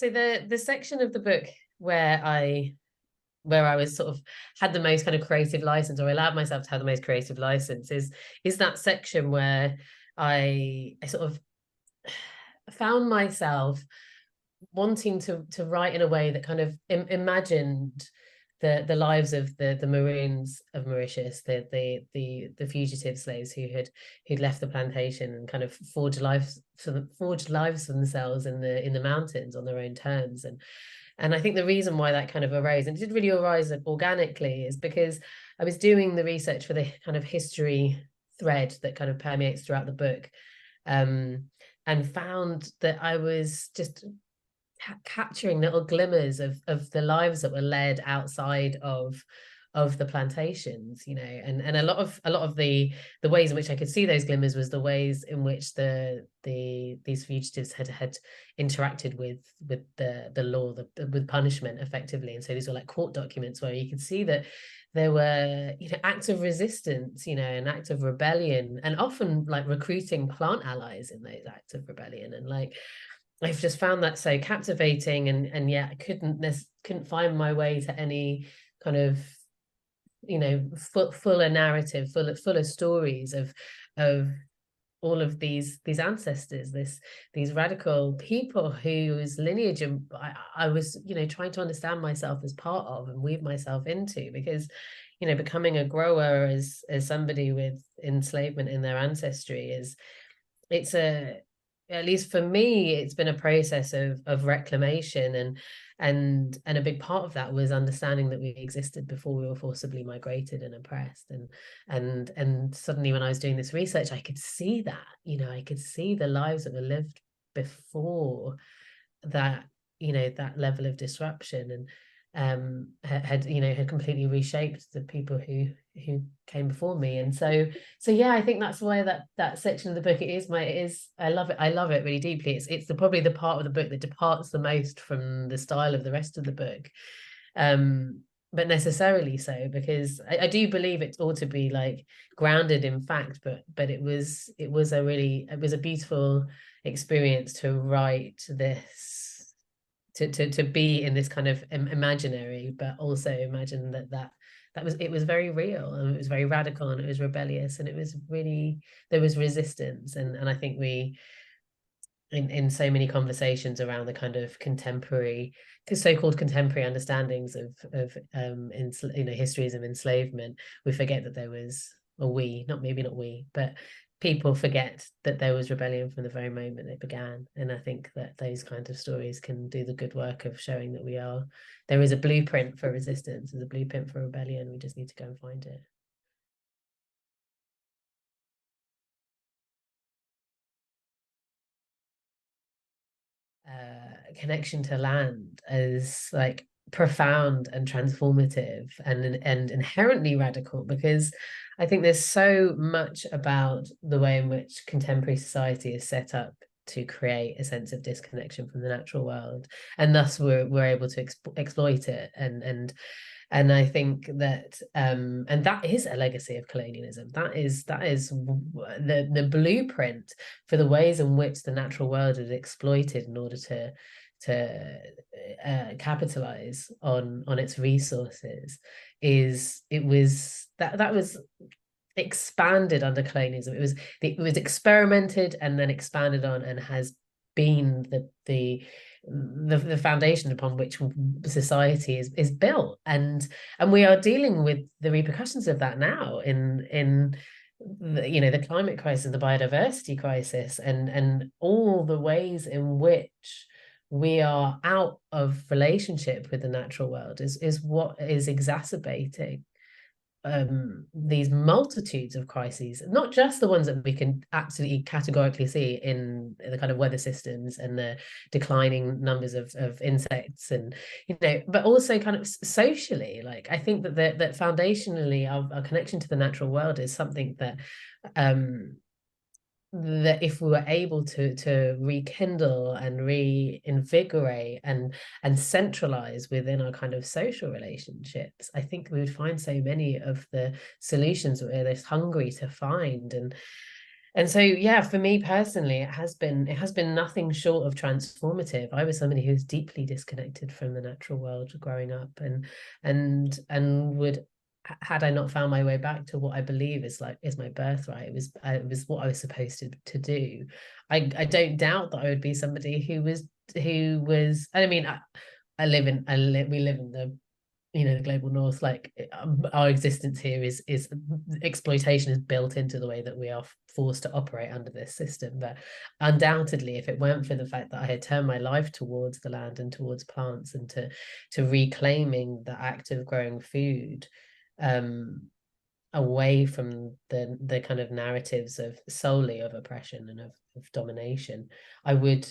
So the section of the book where I was sort of had the most kind of creative license, or allowed myself to have the most creative license, is that section where I sort of found myself wanting to write in a way that kind of imagined the lives of the Maroons of Mauritius, the fugitive slaves who'd left the plantation and kind of forged lives for themselves in the mountains on their own terms. And I think the reason why that kind of arose, and it did really arise organically, is because I was doing the research for the kind of history thread that kind of permeates throughout the book, and found that I was just capturing little glimmers of the lives that were led outside of the plantations, and a lot of the ways in which I could see those glimmers was the ways in which these fugitives had interacted with the law, with punishment effectively. And so these were like court documents where you could see that there were acts of resistance, and acts of rebellion, and often like recruiting plant allies in those acts of rebellion. And like I've just found that so captivating, and yet I couldn't find my way to any kind of fuller narrative, fuller stories of all of these ancestors, these radical people whose lineage I was trying to understand myself as part of and weave myself into, because becoming a grower as somebody with enslavement in their ancestry at least for me, it's been a process of reclamation, and a big part of that was understanding that we existed before we were forcibly migrated and oppressed. And suddenly when I was doing this research, I could see that, I could see the lives that were lived before that, that level of disruption, and had completely reshaped the people who came before me. And so yeah, I think that's why that section of the book, I love it really deeply. It's probably the part of the book that departs the most from the style of the rest of the book, but necessarily so, because I do believe it ought to be like grounded in fact, but it was a beautiful experience to write this, to be in this kind of imaginary, but also imagine it was very real, and it was very radical, and it was rebellious, and it was really, there was resistance. And I think we, in so many conversations around the kind of contemporary, so-called contemporary understandings of histories of enslavement, we forget that there was, or not we, but people forget that there was rebellion from the very moment it began. And I think that those kinds of stories can do the good work of showing that there is a blueprint for resistance, there's a blueprint for rebellion. We just need to go and find it. Connection to land as like profound and transformative and inherently radical, because I think there's so much about the way in which contemporary society is set up to create a sense of disconnection from the natural world, and thus we're able to exploit it. And I think that and that is a legacy of colonialism. That is the blueprint for the ways in which the natural world is exploited in order to capitalize on its resources. That was expanded under colonialism. It was experimented and then expanded on, and has been the foundation upon which society is built. And we are dealing with the repercussions of that now in the climate crisis, the biodiversity crisis, and all the ways in which we are out of relationship with the natural world is what is exacerbating these multitudes of crises, not just the ones that we can absolutely categorically see in the kind of weather systems and the declining numbers of insects, and but also kind of socially. Like, I think that foundationally our connection to the natural world is something that that if we were able to rekindle and reinvigorate and centralize within our kind of social relationships, I think we would find so many of the solutions that we're this hungry to find. And so, yeah, for me personally, it has been nothing short of transformative. I was somebody who was deeply disconnected from the natural world growing up, and would, had I not found my way back to what I believe is my birthright, it was what I was supposed to do. I don't doubt that I would be somebody who was. I mean, we live in the, the global north. Like, our existence here is exploitation is built into the way that we are forced to operate under this system. But undoubtedly, if it weren't for the fact that I had turned my life towards the land and towards plants, and to reclaiming the act of growing food, away from the kind of narratives of solely of oppression and of domination, I would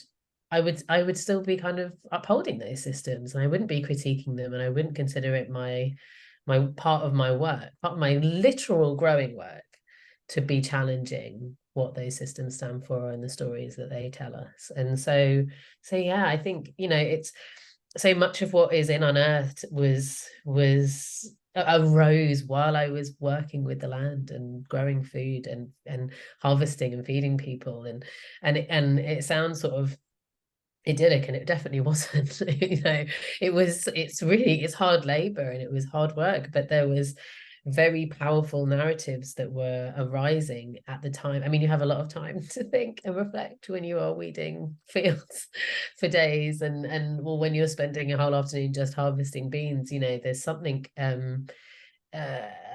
still be kind of upholding those systems, and I wouldn't be critiquing them, and I wouldn't consider it my part of my work, part of my literal growing work, to be challenging what those systems stand for and the stories that they tell us. And so yeah, I think, it's so much of what is in Unearthed arose while I was working with the land and growing food and harvesting and feeding people, and it sounds sort of idyllic, and it definitely wasn't. It's hard labor and it was hard work, but there was very powerful narratives that were arising at the time. I mean, you have a lot of time to think and reflect when you are weeding fields for days, or when you're spending a whole afternoon just harvesting beans. There's something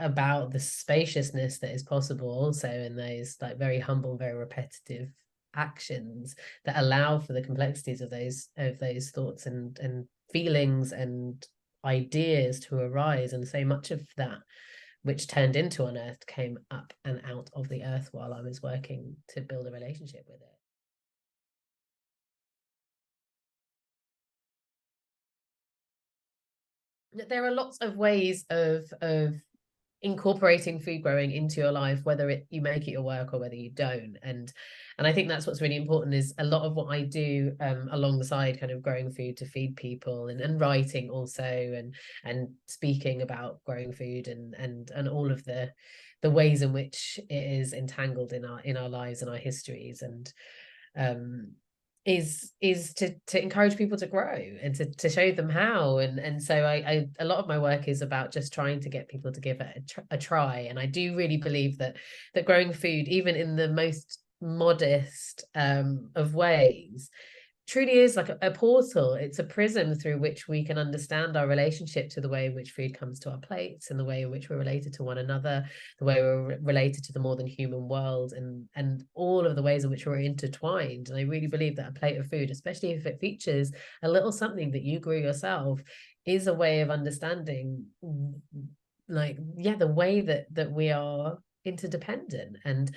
about the spaciousness that is possible also in those, like, very humble, very repetitive actions that allow for the complexities of those thoughts and feelings and ideas to arise. And so much of that, which turned into Unearthed, came up and out of the earth while I was working to build a relationship with it. There are lots of ways of incorporating food growing into your life, whether you make it your work or whether you don't. And I think that's what's really important, is a lot of what I do alongside kind of growing food to feed people, and writing also, and speaking about growing food, and all of the ways in which it is entangled in our lives and our histories, and is to encourage people to grow and to show them how. And so I a lot of my work is about just trying to get people to give it a try. And I do really believe that growing food, even in the most modest of ways, truly is like a portal. It's a prism through which we can understand our relationship to the way in which food comes to our plates, and the way in which we're related to one another, the way we're related to the more than human world, and all of the ways in which we're intertwined. And I really believe that a plate of food, especially if it features a little something that you grew yourself, is a way of understanding, like, yeah, the way that we are interdependent. And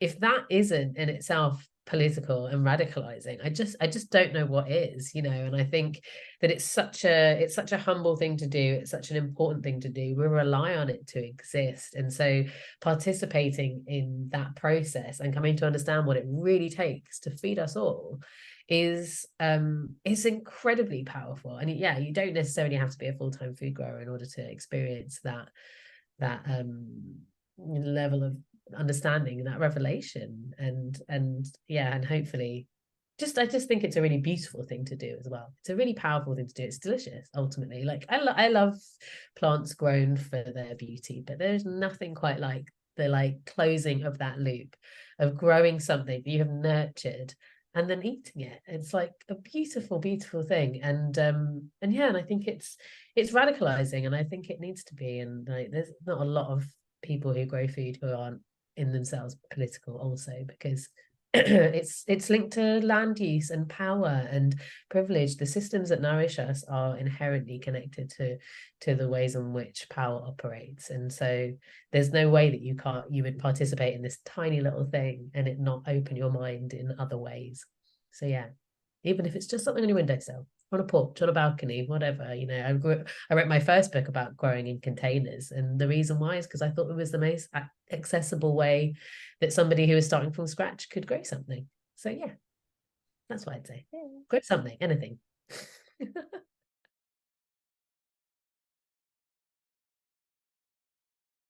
if that isn't in itself political and radicalizing, I just don't know what is. And I think that it's such a humble thing to do. It's such an important thing to do. We rely on it to exist. And so participating in that process and coming to understand what it really takes to feed us all is incredibly powerful. And yeah, you don't necessarily have to be a full-time food grower in order to experience that level of understanding and that revelation. And yeah, and hopefully, I just think it's a really beautiful thing to do as well. It's a really powerful thing to do. It's delicious ultimately. Like, I love plants grown for their beauty, but there's nothing quite like the, like, closing of that loop of growing something that you have nurtured and then eating it. It's like a beautiful, beautiful thing. And yeah, and I think it's radicalizing, and I think it needs to be. And like, there's not a lot of people who grow food who aren't in themselves political also, because it's linked to land use and power and privilege. The systems that nourish us are inherently connected to the ways in which power operates. And so there's no way that you would participate in this tiny little thing and it not open your mind in other ways. So yeah, even if it's just something on your windowsill, on a porch, on a balcony, whatever. I wrote my first book about growing in containers, and the reason why is because I thought it was the most accessible way that somebody who is starting from scratch could grow something. So yeah, that's what I'd say. Grow something, anything.